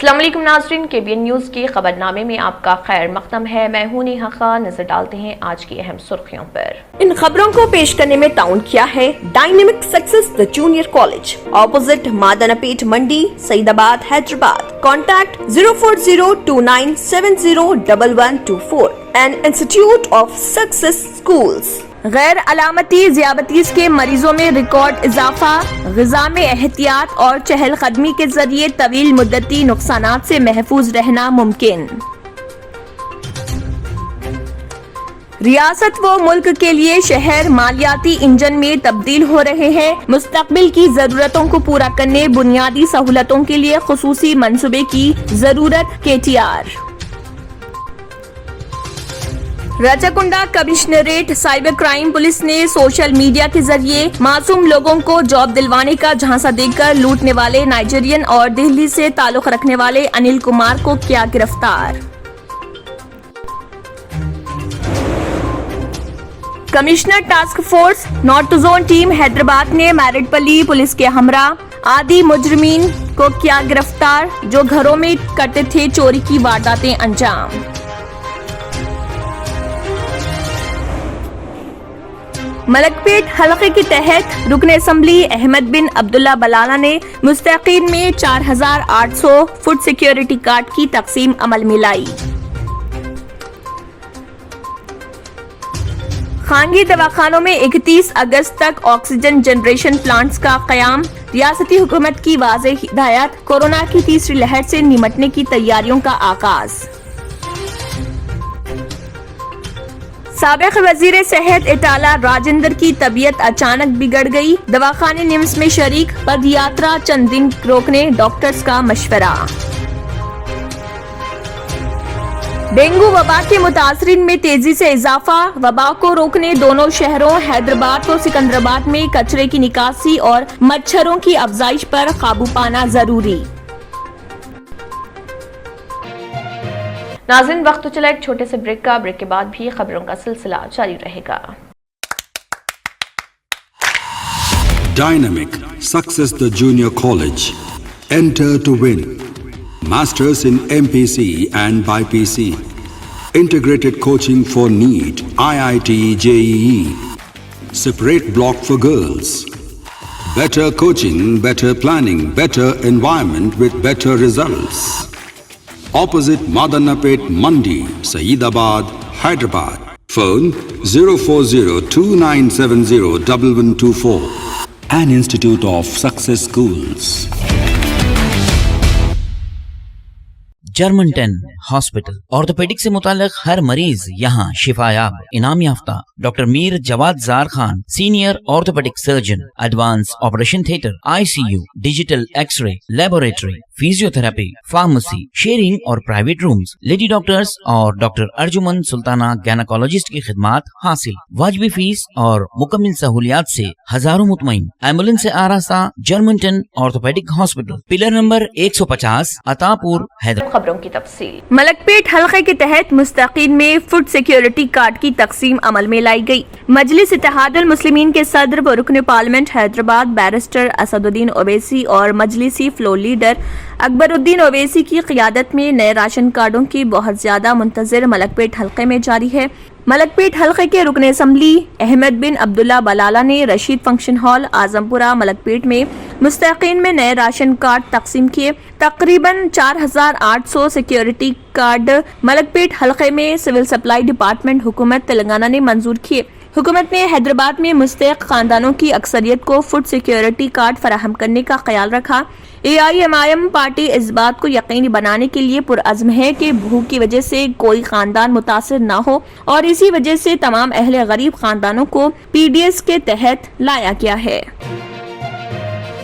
السلام علیکم ناظرین، KBN نیوز کے خبرنامے میں آپ کا خیر مقدم ہے۔ میں ہوں نیہا خان۔ نظر ڈالتے ہیں آج کی اہم سرخیوں پر۔ ان خبروں کو پیش کرنے میں تعاون کیا ہے dynamic success the junior college, opposite Madannapet Mandi, Saidabad, Hyderabad. Contact 04029701124 and institute of success schools. غیر علامتی ذیابیطس کے مریضوں میں ریکارڈ اضافہ، غذا میں احتیاط اور چہل قدمی کے ذریعے طویل مدتی نقصانات سے محفوظ رہنا ممکن۔ ریاست و ملک کے لیے شہر مالیاتی انجن میں تبدیل ہو رہے ہیں۔ مستقبل کی ضرورتوں کو پورا کرنے بنیادی سہولتوں کے لیے خصوصی منصوبے کی ضرورت، KTR۔ Rachakonda commissionerate cyber crime police نے سوشل میڈیا کے ذریعے معصوم لوگوں کو جاب دلوانے کا جھانسا دے کر لوٹنے والے نائجیرین اور دہلی سے تعلق رکھنے والے انل کمار کو کیا گرفتار۔ Commissioner task force north zone team Hyderabad نے میرٹ پلی پولیس کے ہمراہ عادی مجرمین کو کیا گرفتار، جو گھروں میں کرتے تھے چوری کی وارداتیں انجام۔ ملک پیٹ حلقے کے تحت رکن اسمبلی احمد بن عبداللہ بلالہ نے مستحقین میں 4800 فوڈ سیکیورٹی کارڈ کی تقسیم عمل میں لائی۔ خانگی دواخانوں میں 31 اگست تک آکسیجن جنریشن پلانٹس کا قیام، ریاستی حکومت کی واضح ہدایت، کورونا کی تیسری لہر سے نمٹنے کی تیاریوں کا آغاز۔ سابق وزیر صحت اٹالہ راجندر کی طبیعت اچانک بگڑ گئی، دواخانے نمس میں شریک پد یاترا چند دن روکنے ڈاکٹرز کا مشورہ۔ ڈینگو وبا کے متاثرین میں تیزی سے اضافہ، وبا کو روکنے دونوں شہروں حیدرآباد و سکندرآباد میں کچرے کی نکاسی اور مچھروں کی افزائش پر قابو پانا ضروری۔ ناظرین، وقت تو چلا ایک چھوٹے سے بریک کا، بریک کے بعد بھی خبروں کا سلسلہ جاری رہے گا۔ Dynamic Success the Junior College. Enter to win. Masters in MPC and BPC. Integrated coaching for NEET, IIT, JEE. Separate block for girls. Better coaching, better planning, better environment with better results. Opposite Madana Pet Mandi, Saeed Abad, Hyderabad. Phone 04029701124. An Institute of Success Schools. جرمنٹن hospital orthopaedic سے متعلق ہر مریض یہاں شفا یاب، انعام یافتہ doctor میر جواد زار Khan, senior orthopaedic surgeon, advance operation theatre, ICU، digital X ray, laboratory, physio therapy, pharmacy, sharing اور پرائیویٹ رومز، لیڈی ڈاکٹرز اور ڈاکٹر ارجمن سلطانہ گینیکولوجسٹ کی خدمات حاصل، واجبی فیس اور مکمل سہولیات سے ہزاروں مطمئن، ایمبولینس سے آراستہ جرمنٹن orthopaedic hospital, pillar number 150، Attapur, Hyderabad. خبروں کی تفصیل۔ ملک پیٹ حلقے کے تحت مستحقین میں فوڈ سیکیورٹی کارڈ کی تقسیم عمل میں لائی گئی۔ مجلس اتحاد المسلمین کے صدر و رکن پارلیمنٹ حیدرآباد بیرسٹر اسد الدین اویسی اور مجلسی فلور لیڈر اکبر الدین اویسی کی قیادت میں نئے راشن کارڈوں کی بہت زیادہ منتظر ملک پیٹ حلقے میں جاری ہے۔ ملک پیٹ حلقے کے رکن اسمبلی احمد بن عبداللہ بلالہ نے رشید فنکشن ہال اعظم پورہ ملک پیٹ میں مستحقین میں نئے راشن کارڈ تقسیم کیے۔ تقریباً 4800 سیکیورٹی کارڈ ملک پیٹ حلقے میں سول سپلائی ڈپارٹمنٹ حکومت تلنگانہ نے منظور کیے۔ حکومت نے حیدرآباد میں مستحق خاندانوں کی اکثریت کو فوڈ سیکیورٹی کارڈ فراہم کرنے کا خیال رکھا۔ AIMIM پارٹی اس بات کو یقینی بنانے کے لیے پرعزم ہے کہ بھوک کی وجہ سے کوئی خاندان متاثر نہ ہو، اور اسی وجہ سے تمام اہل غریب خاندانوں کو PDS کے تحت لایا گیا ہے۔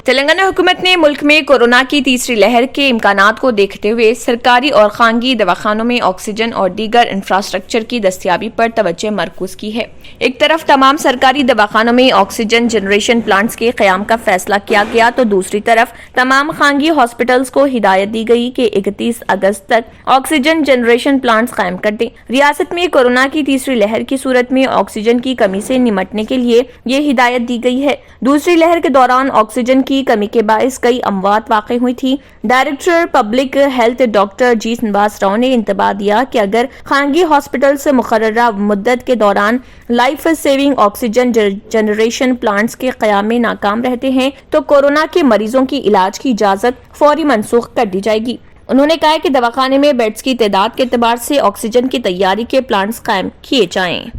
تلنگانہ حکومت نے ملک میں کورونا کی تیسری لہر کے امکانات کو دیکھتے ہوئے سرکاری اور خانگی دواخانوں میں آکسیجن اور دیگر انفراسٹرکچر کی دستیابی پر توجہ مرکوز کی ہے۔ ایک طرف تمام سرکاری دواخانوں میں آکسیجن جنریشن پلانٹس کے قیام کا فیصلہ کیا گیا تو دوسری طرف تمام خانگی ہاسپٹلز کو ہدایت دی گئی کہ 31 اگست تک آکسیجن جنریشن پلانٹس قائم کر دیں۔ ریاست میں کورونا کی تیسری لہر کی صورت میں آکسیجن کی کمی سے نمٹنے کے لیے یہ ہدایت دی گئی ہے۔ دوسری لہر کے دوران آکسیجن کی की कमी के बायस कई अमवात वाक़ हुई थी। डायरेक्टर पब्लिक हेल्थ डॉक्टर जी नवाज राव ने इंतबाह दिया कि अगर खानगी हॉस्पिटल से मुकर्ररा मुद्दत के दौरान life saving oxygen generation plants के क़याम में नाकाम रहते हैं तो कोरोना के मरीजों की इलाज की इजाज़त फौरी मनसूख कर दी जाएगी। उन्होंने कहा कि दवाखाने में बेड्स की तादाद के एतबार से ऑक्सीजन की तैयारी के प्लांट्स कायम किए जाएं।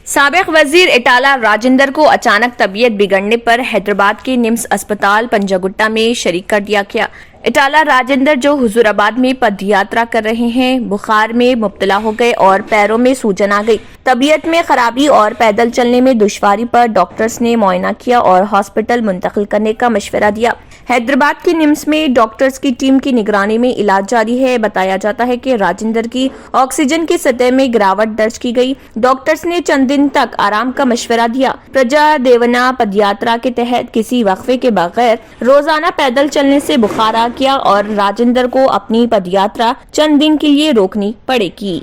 साबिक वजीर इटाला राजेंद्र को अचानक तबीयत बिगड़ने पर हैदराबाद के निम्स अस्पताल पंजागुट्टा में शरीक कर दिया गया। इटाला राजेंद्र जो हुजूराबाद में पदयात्रा कर रहे हैं, बुखार में मुब्तला हो गए और पैरों में सूजन आ गई। तबीयत में खराबी और पैदल चलने में दुश्वारी पर डॉक्टर्स ने मुआयना किया और हॉस्पिटल मुंतकिल करने का मशवरा दिया। हैदराबाद के निम्स में डॉक्टर्स की टीम की निगरानी में इलाज जारी है। बताया जाता है कि राजेंद्र की ऑक्सीजन की सतह में गिरावट दर्ज की गई। डॉक्टर्स ने चंद दिन तक आराम का मशवरा दिया। प्रजा देवना पदयात्रा के तहत किसी वक्फे के बगैर रोजाना पैदल चलने से बुखार आ गया और राजेंद्र को अपनी पदयात्रा चंद दिन के लिए रोकनी पड़ेगी।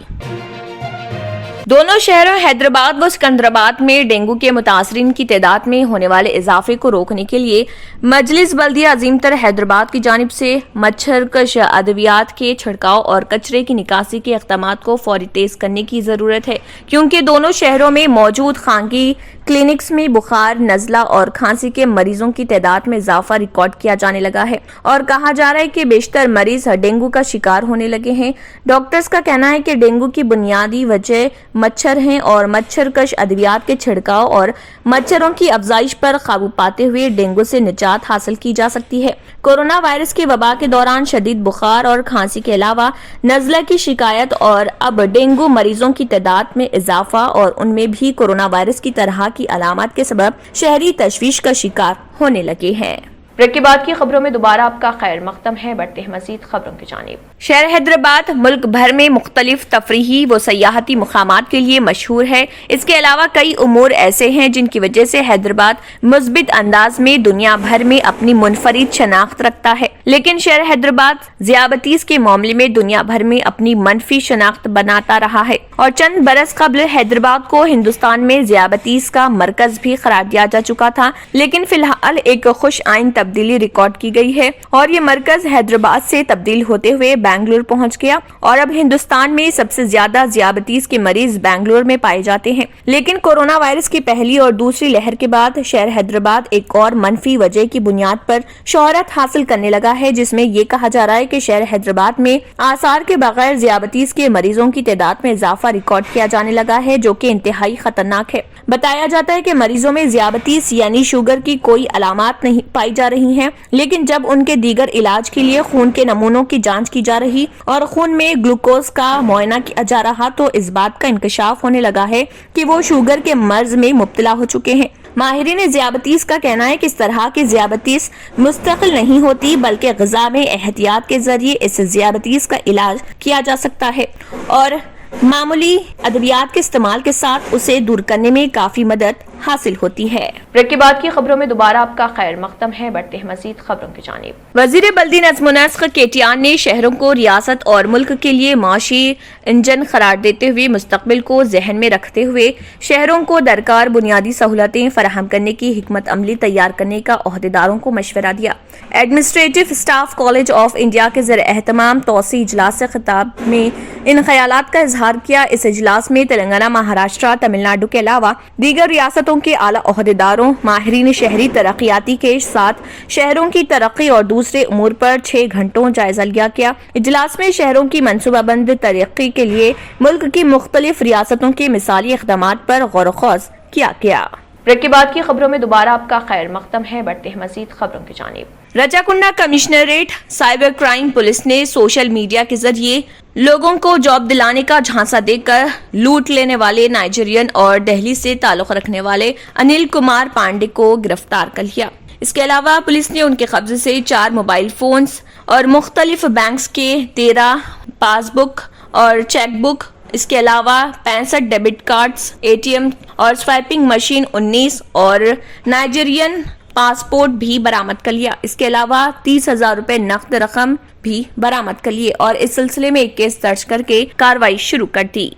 दोनों शहरों हैदराबाद व सिकंदराबाद में डेंगू के मुतासरीन की तादाद में होने वाले इजाफे को रोकने के लिए मजलिस बल्दिया अजीमतर हैदराबाद की जानिब से मच्छरकश अद्वियात के छिड़काव और कचरे की निकासी के इक़दामात को फौरी तेज करने की जरूरत है, क्योंकि दोनों शहरों में मौजूद खानगी क्लिनिक्स में बुखार, नज़ला और खांसी के मरीजों की तादाद में इजाफा रिकॉर्ड किया जाने लगा है और कहा जा रहा है कि बेशतर मरीज डेंगू का शिकार होने लगे हैं। डॉक्टर्स का कहना है कि डेंगू की बुनियादी वजह मच्छर हैं और मच्छरकश अद्वियात के छिड़काव और मच्छरों की अफजाइश पर काबू पाते हुए डेंगू से निजात हासिल की जा सकती है। कोरोना वायरस की वबा के दौरान शदीद बुखार और खांसी के अलावा नज़ला की शिकायत और अब डेंगू मरीजों की तादाद में इजाफा और उनमें भी कोरोना वायरस की तरह की अलामत के सबब शहरी तशवीश का शिकार होने लगे हैं। ब्रेक के बाद की खबरों में दोबारा आपका खैर मकदम है। बढ़ते हैं मजीद खबरों की जानिब। शहर हैदराबाद मुल्क भर में मुख्तलिफ तफरीही व सयाहती मुकामात के लिए मशहूर है। इसके अलावा कई उमूर ऐसे हैं जिनकी वजह से हैदराबाद मुस्बित अंदाज में दुनिया भर में अपनी मुनफरिद शनाख्त रखता है, लेकिन शहर हैदराबाद ज़ियाबतीस के मामले में दुनिया भर में अपनी मनफी शनाख्त बनाता रहा है और चंद बरस कबल हैदराबाद को हिंदुस्तान में ज़ियाबतीस का मरकज भी करार दिया जा चुका था, लेकिन फिलहाल एक खुश आइन तब्दीली रिकॉर्ड की गई है और ये मरकज हैदराबाद से तब्दील होते हुए बेंगलुरु पहुंच गया और अब हिंदुस्तान में सबसे ज्यादा ज़ियाबतीस के मरीज बेंगलुरु में पाए जाते हैं। लेकिन कोरोना वायरस की पहली और दूसरी लहर के बाद शहर हैदराबाद एक और मनफी वजह की बुनियाद पर शोहरत हासिल करने लगा है, जिसमें ये कहा जा रहा है कि शहर हैदराबाद में आसार के बगैर ज़ियाबतीस के मरीजों की तादाद में इजाफा रिकॉर्ड किया जाने लगा है, जो कि इंतहाई खतरनाक है। बताया जाता है कि मरीजों में ज़ियाबतीस यानी शुगर की कोई अलामत नहीं पाई जा रही हैं, लेकिन जब उनके दीगर इलाज के लिए खून के नमूनों की जांच की जा रही और खून में ग्लूकोज का मुआयना किया जा रहा तो इस बात का इंकशाफ होने लगा है कि वो शुगर के मर्ज में मुब्तला हो चुके हैं। माहिरीन ज़ियाबतीस का कहना है कि इस तरह की ज़ियाबतीस मुस्तकिल नहीं होती, बल्कि ग़िज़ा में एहतियात के जरिए इस ज़ियाबतीस का इलाज किया जा सकता है और मामूली अद्वियात के इस्तेमाल के साथ उसे दूर करने में काफी मदद हासिल होती है। ब्रेक के बाद की खबरों में दोबारा आपका खैर मकदम है। बढ़ते हैं मजीद खबरों की जानिब। वजीर बल्दी नज़्म व नस्क केटीआन ने शहरों को रियासत और मुल्क के लिए माशी इंजन करार देते हुए मुस्तकबिल को जहन में रखते हुए शहरों को दरकार बुनियादी सहूलतें फराहम करने की हिकमत अमली तैयार करने का ओहदेदारों को मशवरा दिया। Administrative staff college of India के ज़र एहतमाम तौसी इजलास से खिताब में इन ख्यालात का इजहार किया। इस इजलास में तेलंगाना, महाराष्ट्र, तमिलनाडु के अलावा दीगर रियासतों के आला ओहदेदारों, माहिरीन शहरी तरक्याती के साथ शहरों की तरक्की और दूसरे उमूर पर 6 घंटों जायजा लिया गया। इजलास में शहरों की मनसूबाबंद तरक्की के लिए मुल्क की मुख्तलिफ रियासतों के मिसाली इक़दामात पर गौर-व-ख़ौज़ किया गया। ब्रेक के बाद की खबरों में दोबारा आपका खैर मकदम है। बढ़ते हैं मजीद खबरों की जानिब। रजाकुंडा कमिश्नरेट साइबर क्राइम पुलिस ने सोशल मीडिया के जरिए लोगों को जॉब दिलाने का झांसा देकर लूट लेने वाले नाइजीरियन और दिल्ली से ताल्लुक रखने वाले अनिल कुमार पांडे को गिरफ्तार कर लिया। इसके अलावा पुलिस ने उनके कब्जे से 4 मोबाइल फोन्स और मुख्तलिफ बैंक्स के 13 पासबुक और चेकबुक, इसके अलावा 65 डेबिट कार्ड्स, एटीएम और स्वाइपिंग मशीन 19 और नाइजीरियन पासपोर्ट भी बरामद कर लिया। इसके अलावा 30,000 रुपए नकद रकम भी बरामद कर लिए और इस सिलसिले में एक केस दर्ज करके कार्रवाई शुरू कर दी।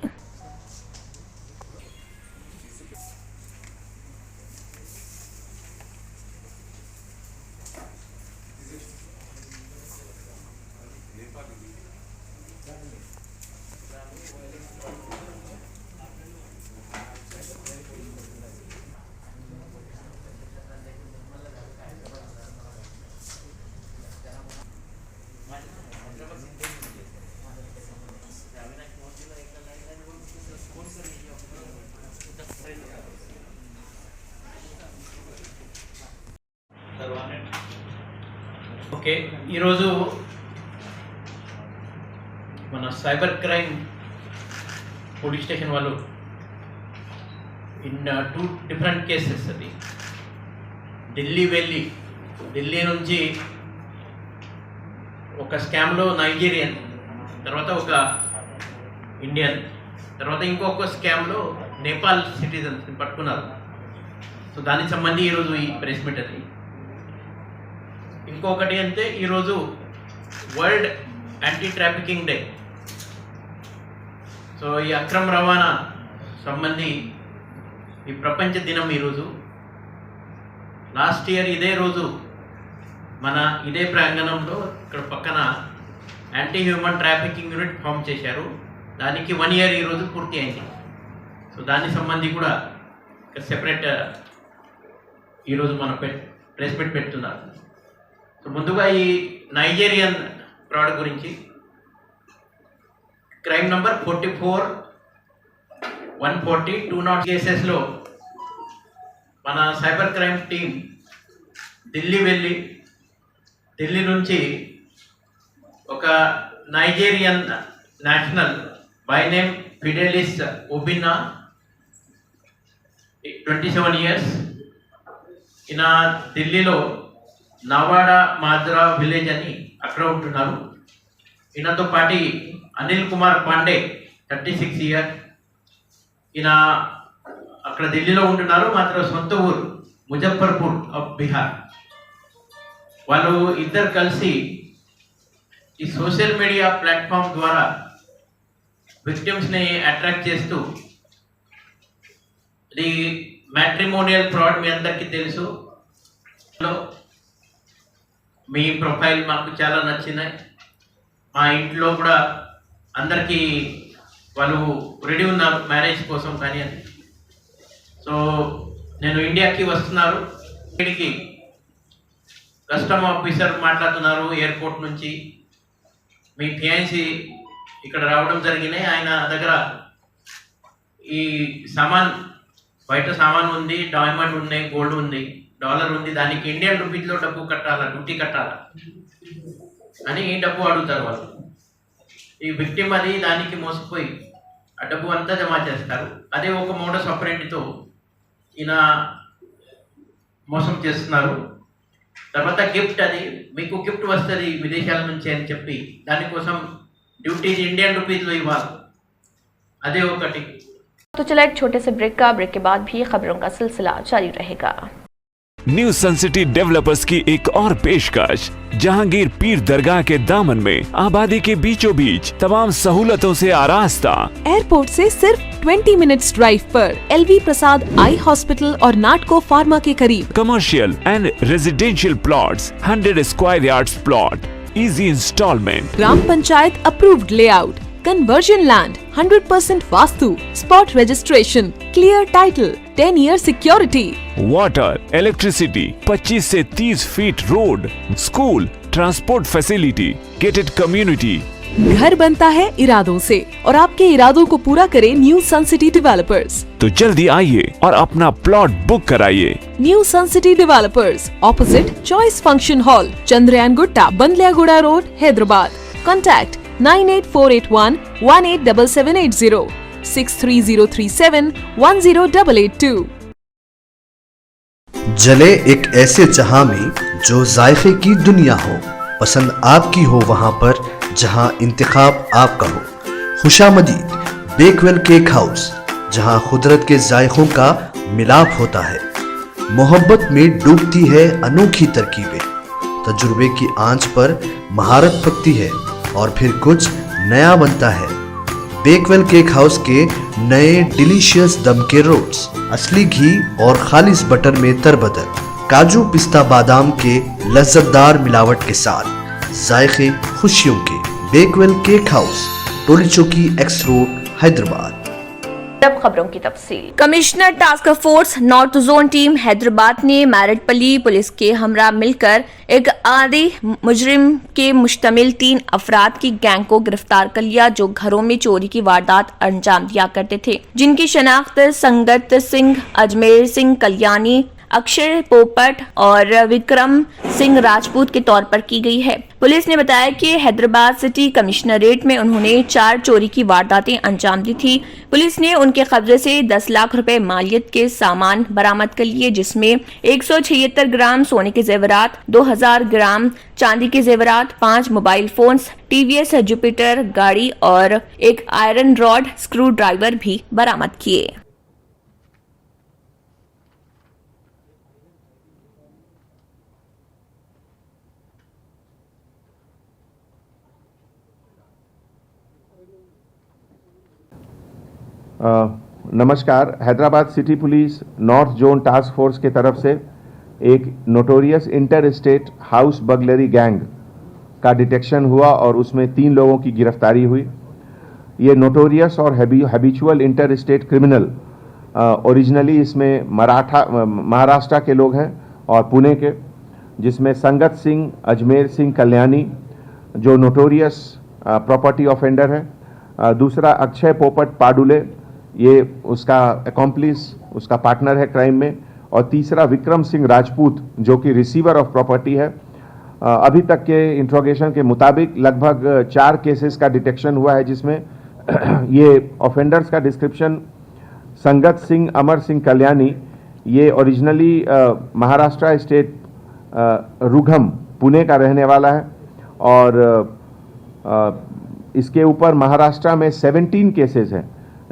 ఓకే, ఈరోజు మన సైబర్ క్రైమ్ పోలీస్ స్టేషన్ వాళ్ళు ఇన్ 2 డిఫరెంట్ కేసెస్, అది ఢిల్లీ నుంచి ఒక స్కామ్లో నైజీరియన్, తర్వాత ఒక ఇండియన్, తర్వాత ఇంకొక స్కామ్లో నేపాల్ సిటిజన్స్ని పట్టుకున్నారు. సో దానికి సంబంధించి ఈరోజు ఈ ప్రెస్ మీట్ అది. ఇంకొకటి అంటే ఈరోజు world anti trafficking day. So ఈ అక్రమ రవాణా సంబంధి ఈ ప్రపంచ దినం ఈరోజు. లాస్ట్ ఇయర్ ఇదే రోజు మన ఇదే ప్రాంగణంలో ఇక్కడ పక్కన anti human trafficking unit form చేశారు. దానికి 1 ఇయర్ ఈరోజు పూర్తి అయింది. సో దానికి సంబంధించి కూడా సెపరేట్ ఈరోజు మన ప్రెస్ మీట్ పెడుతున్నారు. సో ముందుగా ఈ నైజీరియన్ ఫ్రాడ్ గురించి క్రైమ్ నంబర్ 44-140-20 కేసెస్లో మన సైబర్ క్రైమ్ టీం ఢిల్లీ నుంచి ఒక Nigerian national by name Fidelis Obinna, 27 years, ఈయన ఢిల్లీలో నవాడా మాద్రా విలేజ్ అని అక్కడ ఉంటున్నారు. ఈయనతో పాటు అనిల్ కుమార్ పాండే, 36 years, ఈయన అక్కడ ఢిల్లీలో ఉంటున్నారు, మాత్రం సొంత ఊరు ముజఫర్పూర్ ఆఫ్ బీహార్. వాళ్ళు ఇద్దరు కలిసి ఈ సోషల్ మీడియా ప్లాట్ఫామ్ ద్వారా విక్టిమ్స్ని అట్రాక్ట్ చేస్తూ, ఇది మ్యాట్రిమోనియల్ ఫ్రాడ్ మీ అందరికీ తెలుసు. మీ ప్రొఫైల్ మాకు చాలా నచ్చినాయి, మా ఇంట్లో కూడా అందరికీ వాళ్ళు రెడీ ఉన్నారు మ్యారేజ్ కోసం కానీ అని. సో నేను ఇండియాకి వస్తున్నారు, ఇక్కడికి కస్టమ్ ఆఫీసర్ మాట్లాడుతున్నారు ఎయిర్పోర్ట్ నుంచి, మీ ఫియాన్సీ ఇక్కడ రావడం జరిగినాయి, ఆయన దగ్గర ఈ సామాన్, బయట సామాన్ ఉంది, డైమండ్ ఉన్నాయి, గోల్డ్ ఉంది, డాలర్ ఉంది, దానికి ఇండియన్ రూపీస్లో డబ్బు కట్టాలా, డ్యూటీ కట్టాలా అని డబ్బు అడుగుతారు వాళ్ళు. ఈ విక్టిమ్ అది దానికి మోసపోయి ఆ డబ్బు అంతా జమ చేస్తారు. అదే ఒక మోడస్ ఆపరెండితో ఈయన మోసం చేస్తున్నారు. తర్వాత గిఫ్ట్, అది మీకు గిఫ్ట్ వస్తుంది విదేశాల నుంచి అని చెప్పి దానికోసం డ్యూటీజ్ ఇండియన్ రూపీస్లో ఇవ్వాలి, అదే ఒకటి. तो चला एक छोटे से ब्रेक के बाद भी खबरों का सिलसिला जारी रहेगा। न्यू सन सिटी डेवलपर्स की एक और पेशकश, जहांगीर पीर दरगाह के दामन में आबादी के बीचों बीच तमाम सहूलतों से आरास्ता, एयरपोर्ट से सिर्फ 20 मिनट्स ड्राइव पर एलवी प्रसाद आई हॉस्पिटल और नाटको फार्मा के करीब, commercial and residential plots, 100 square yards plot, easy installment, gram panchayat approved layout, conversion land, 100% vastu, spot registration, clear title, 10 year security, water, electricity, 25 से 30 feet road, school, transport facility, gated community. घर बनता है इरादों से और आपके इरादों को पूरा करे न्यू सन सिटी डेवलपर्स। तो जल्दी आइए और अपना प्लॉट बुक कराइए। New sun city developers, opposite choice function hall, Chandrayangutta, Bandlaguda road, Hyderabad. Contact 9848118780, 63037108882। जले एक ऐसे जहां में जो जायके की दुनिया हो, पसंद आपकी हो वहां पर जहां इंतखाब आपका हो। खुशामदीद बेकवेल केक हाउस, जहां कुदरत के जायकों का मिलाप होता है, मोहब्बत में डूबती है अनोखी तरकीबें, तजुर्बे की आंच पर महारत पकती है और फिर कुछ नया बनता है। बेकवेल केक हाउस के नए डिलीशियस दम के रोल्स, असली घी और खालिस बटर में तरबतर, काजू पिस्ता बादाम के लज्जतदार मिलावट के साथ जायके खुशियों के। बेकवेल केक हाउस, टोली चौकी, एक्स रोड, हैदराबाद। अब खबरों की तफसील। Commissioner task force north zone team Hyderabad ने मैरटपल्ली पुलिस के हमरा मिलकर एक आदि मुजरिम के मुश्तमिल 3 अफराद की गैंग को गिरफ्तार कर लिया, जो घरों में चोरी की वारदात अंजाम दिया करते थे, जिनकी शनाख्त संगत सिंह, अजमेर सिंह, कल्याणी, अक्षय पोपट और विक्रम सिंह राजपूत के तौर पर की गई है। पुलिस ने बताया कि हैदराबाद सिटी कमिश्नरेट में उन्होंने 4 चोरी की वारदातें अंजाम दी थी। पुलिस ने उनके कब्जे से 10 लाख रुपए मालियत के सामान बरामद कर लिए, जिसमें 176 ग्राम सोने के जेवरात, 2000 ग्राम चांदी के जेवरात, 5 मोबाइल फोन्स, टीवीएस जुपिटर गाड़ी और एक आयरन रॉड स्क्रू ड्राइवर भी बरामद किए। नमस्कार। Hyderabad city police north zone task force के तरफ से एक notorious inter state house burglary gang का डिटेक्शन हुआ और उसमें 3 लोगों की गिरफ्तारी हुई। ये नोटोरियस और habitual inter state criminal originally इसमें महाराष्ट्र के लोग हैं और पुणे के, जिसमें संगत सिंह, अजमेर सिंह कल्याणी जो नोटोरियस प्रॉपर्टी ऑफेंडर है, दूसरा अक्षय पोपट पाडुले, ये उसका अकॉम्प्लिस, उसका पार्टनर है क्राइम में, और तीसरा विक्रम सिंह राजपूत जो कि रिसीवर ऑफ प्रॉपर्टी है। अभी तक के इंट्रोगेशन के मुताबिक लगभग 4 केसेस का डिटेक्शन हुआ है, जिसमें ये ऑफेंडर्स का डिस्क्रिप्शन संगत सिंह अमर सिंह कल्याणी, ये ओरिजिनली महाराष्ट्र स्टेट रुघम पुणे का रहने वाला है और इसके ऊपर महाराष्ट्र में 17 केसेस हैं,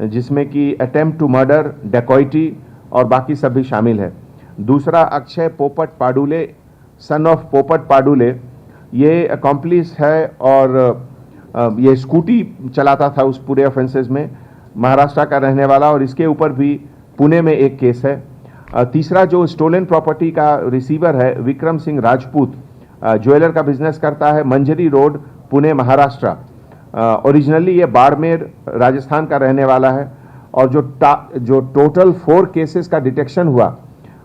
जिसमें कि अटेम्प्ट टू मर्डर, डेकॉइटी और बाकी सब भी शामिल है। दूसरा अक्षय पोपट पाडुले, सन ऑफ पोपट पाडुले, ये अकॉम्प्लिस है और ये स्कूटी चलाता था उस पूरे ऑफेंसेस में, महाराष्ट्र का रहने वाला, और इसके ऊपर भी पुणे में एक केस है। तीसरा जो स्टोलन प्रॉपर्टी का रिसीवर है विक्रम सिंह राजपूत, ज्वेलर का बिजनेस करता है, मंजरी रोड, पुणे, महाराष्ट्र। ओरिजिनली ये बाड़मेर राजस्थान का रहने वाला है और जो टोटल 4 केसेस का डिटेक्शन हुआ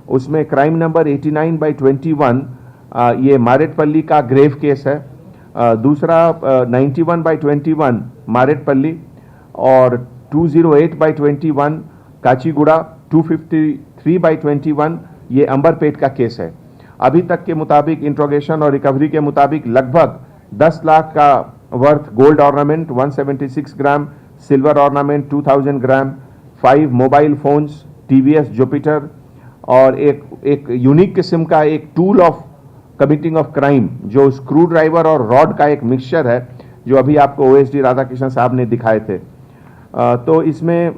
उसमें क्राइम नंबर 89/21 ये मारेटपल्ली का ग्रेव केस है, दूसरा 91/21 मारेटपल्ली और 208/21 काचीगुड़ा, 253/21 ये अंबरपेट का केस है। अभी तक के मुताबिक इंट्रोगेशन और रिकवरी के मुताबिक लगभग 10 लाख का वर्थ गोल्ड ऑर्नामेंट, 176 ग्राम सिल्वर ऑर्नामेंट, 2000 ग्राम, 5 मोबाइल फोन्स, टीवीएस जुपिटर और एक यूनिक किस्म का एक tool of committing of crime जो स्क्रू ड्राइवर और रॉड का एक मिक्सचर है, जो अभी आपको ओएसडी राधाकृष्णन साहब ने दिखाए थे। तो इसमें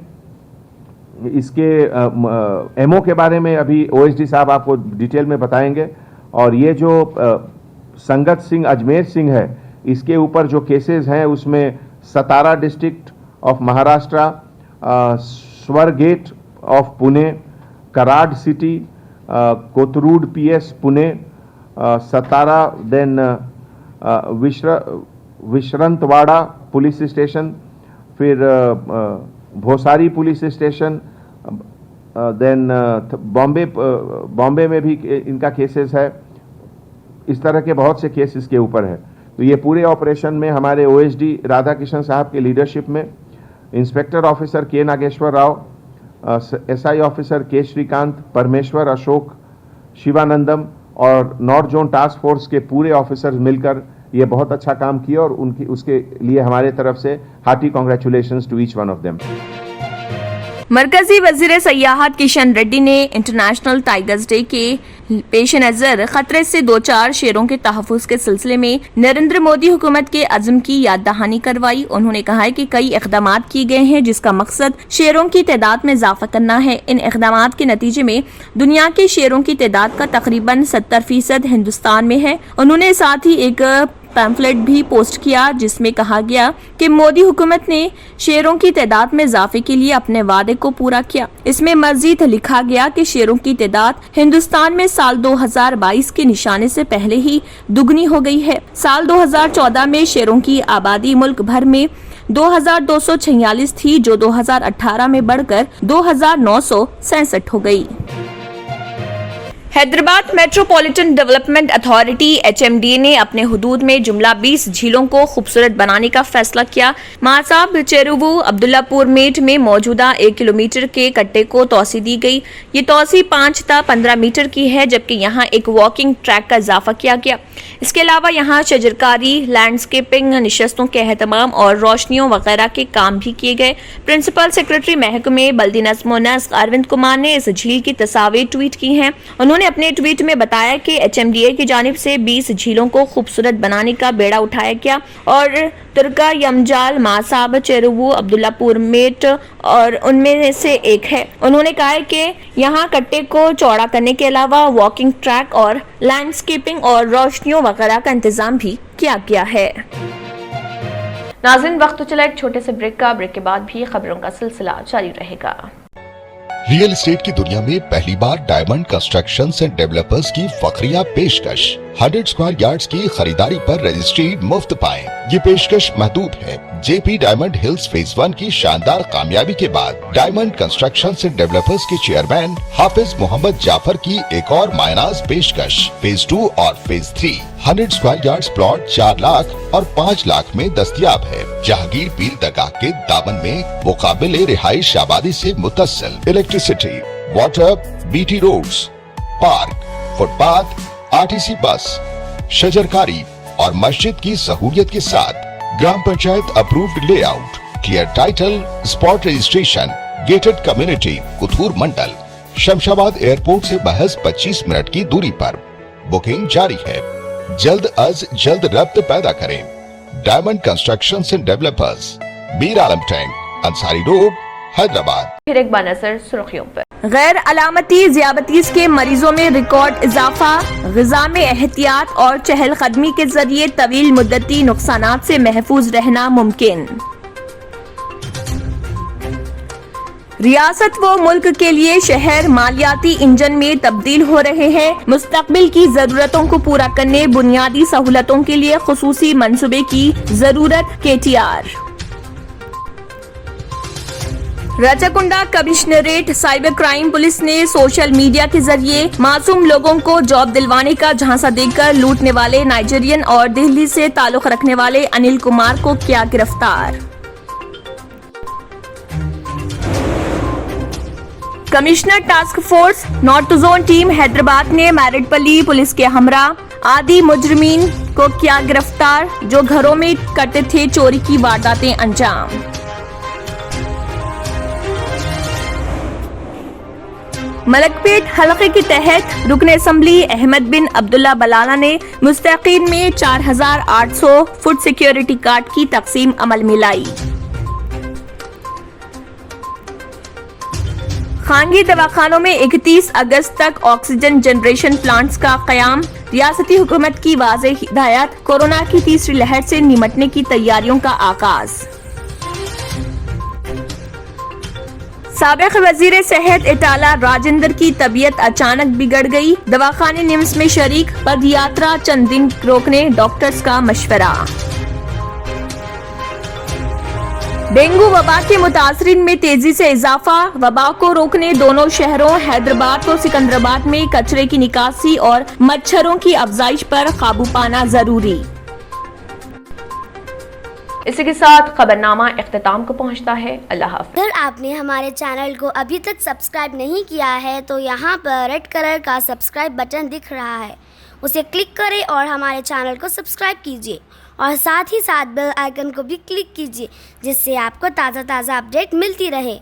इसके एमओ के बारे में अभी ओएसडी साहब आपको डिटेल में बताएंगे। और ये जो संगत सिंह अजमेर सिंह है, इसके ऊपर जो केसेस हैं उसमें Satara district of Maharashtra, Swargate of Pune, Karad city, Kothrud PS Pune, Satara, then Vishrantwadi police station, फिर Bhosari police station, then Bombay में भी इनका केसेस है। इस तरह के बहुत से केस इसके ऊपर है। तो ये पूरे ऑपरेशन में हमारे ओएसडी राधाकृष्णन साहब के लीडरशिप में इंस्पेक्टर ऑफिसर के नागेश्वर राव, एसआई ऑफिसर के श्रीकांत, परमेश्वर, अशोक, शिवानंदम और नॉर्थ जोन टास्क फोर्स के पूरे ऑफिसर्स मिलकर ये बहुत अच्छा काम किया और उसके लिए हमारे तरफ से hearty congratulations to each one of them. मरकजी वजीर सयाहत किशन रेड्डी ने इंटरनेशनल टाइगर्स डे के पेश नजर खतरे से 2-4 शेरों के तहफ़्फ़ुज़ के सिलसिले में नरेंद्र मोदी हुकूमत के अज़्म की याद दहानी करवाई। उन्होंने कहा है कि कई इक़दाम किए गए हैं जिसका मकसद शेरों की तादाद में इजाफा करना है। इन इक़दाम के नतीजे में दुनिया के शेरों की तादाद का तकरीबन 70% हिंदुस्तान में है। उन्होंने साथ ही एक पैम्फलेट भी पोस्ट किया जिसमें कहा गया कि मोदी हुकूमत ने शेरों की तादाद में इजाफे के लिए अपने वादे को पूरा किया। इसमें मजीद लिखा गया कि शेरों की तादाद हिंदुस्तान में साल 2022 के निशाने से पहले ही दुगनी हो गई है। साल 2014 में शेरों की आबादी मुल्क भर में 2246 थी, जो 2018 में बढ़कर 2967 हो गई। Hyderabad metropolitan development authority HMDA ने अपने हुदूद में जुमला 20 झीलों को खूबसूरत बनाने का फैसला किया। मासाब चेरुवू अब्दुल्लापुर मेट में मौजूदा 1 किलोमीटर के कट्टे को तोसी दी गई। ये तोसी 5 ta 15 मीटर की है, जबकि यहाँ एक वॉकिंग ट्रैक का इजाफा किया गया। इसके अलावा यहाँ शजरकारी, लैंडस्केपिंग, निशस्तों के एहतमाम और रोशनियों वगैरह के काम भी किए गए। प्रिंसिपल सेक्रेटरी महकमे बल्दी नज़्म व नस्क अरविंद कुमार ने इस झील की तस्वीरें ट्वीट की हैं। उन्होंने अपने ट्वीट में बताया कि HMDA की जानिब से 20 झीलों को खूबसूरत बनाने का बेड़ा उठाया गया और तुर्का, यमजाल, मासाब चेरुवू अब्दुल्लापुर मेट और उनमें से एक है। उन्होंने कहा है कि यहाँ कट्टे को चौड़ा करने के अलावा वॉकिंग ट्रैक और लैंडस्केपिंग और रोशनियों वगैरह का इंतजाम भी किया गया है। नाज़रीन, वक्त तो चला एक छोटे से ब्रेक का। ब्रेक के बाद भी खबरों का सिलसिला जारी रहेगा। रियल एस्टेट की दुनिया में पहली बार डायमंड कंस्ट्रक्शंस एंड डेवलपर्स की फखरिया पेशकश। 100 स्क्वायर यार्ड्स की खरीदारी पर रजिस्ट्री मुफ्त पाएं। ये पेशकश महदूद है। JP डायमंड हिल्स फेज 1 की शानदार कामयाबी के बाद डायमंड कंस्ट्रक्शंस एंड डेवलपर्स के चेयरमैन हाफिज मोहम्मद जाफर की एक और मायनाज पेशकश। फेज 2 और phase 3 100 square yards plot 4 lakh और 5 लाख में दस्तयाब है। जहांगीर पीर दरगाह के दामन में मुकाबिले रिहाइश आबादी से मुतस्सिल electricity, water, BT roads, park, footpath, RTC bus, शजरकारी और मस्जिद की सहूलियत के साथ ग्राम panchayat approved layout, clear title, spot registration, gated community, Kothur mandal, Shamshabad airport से महज 25 मिनट की दूरी पर। बुकिंग जारी है। जल्द अज जल्द रब्त पैदा करें। Diamond constructions and developers, Mir Alam tank, Ansari road, Hyderabad. फिर एक बार नजर सुर्खियों पर। गैर अलामती ज़ियाबतीज़ के मरीजों में रिकॉर्ड इजाफा। ग़िज़ा में एहतियात और चहलकदमी के जरिए तवील मुद्दती नुकसानात से महफूज रहना मुमकिन। रियासत व मुल्क के लिए शहर मालियाती इंजन में तब्दील हो रहे हैं। मुस्तकबिल की जरूरतों को पूरा करने बुनियादी सहूलतों के लिए खुसूसी मंसूबे की जरूरत। KTR। Rachakonda commissionerate cyber crime police ने सोशल मीडिया के जरिए मासूम लोगों को जॉब दिलवाने का झांसा देकर लूटने वाले नाइजीरियन और दिल्ली से ताल्लुक रखने वाले अनिल कुमार को किया गिरफ्तार। Commissioner task force north zone team Hyderabad ने मैरिडपल्ली पुलिस के हमरा आदि मुजरिमीन को किया गिरफ्तार, जो घरों में करते थे चोरी की वारदातें अंजाम। मलकपेट हलके के तहत रुकन असम्बली अहमद बिन अब्दुल्ला बलाला ने मुस्तकीन में 4800 फूड सिक्योरिटी कार्ड की तकसीम अमल में लाई। खानगी दवाखानों में 31 अगस्त तक ऑक्सीजन जनरेशन प्लांट्स का क़याम। रियासती हुकूमत की वाज़ेह हिदायत। कोरोना की तीसरी लहर से निमटने की तैयारियों का आगाज। साबिक वजीर सेहत इटाला राजेंद्र की तबीयत अचानक बिगड़ गई। दवाखाने निम्स में शरीक पद यात्रा चंद दिन रोकने डॉक्टर्स का मशवरा। डेंगू वबा के मुतासरीन में तेजी से इजाफा। वबा को रोकने दोनों शहरों हैदराबाद और सिकंदराबाद में कचरे की निकासी और मच्छरों की अफजाइश पर काबू पाना जरूरी। इसी के साथ खबरनामा इख्तिताम को पहुंचता है। अल्लाह हाफ़िज़। अगर आपने हमारे चैनल को अभी तक सब्सक्राइब नहीं किया है तो यहाँ पर रेड कलर का सब्सक्राइब बटन दिख रहा है, उसे क्लिक करें और हमारे चैनल को सब्सक्राइब कीजिए और साथ ही साथ बेल आइकन को भी क्लिक कीजिए, जिससे आपको ताज़ा अपडेट मिलती रहे।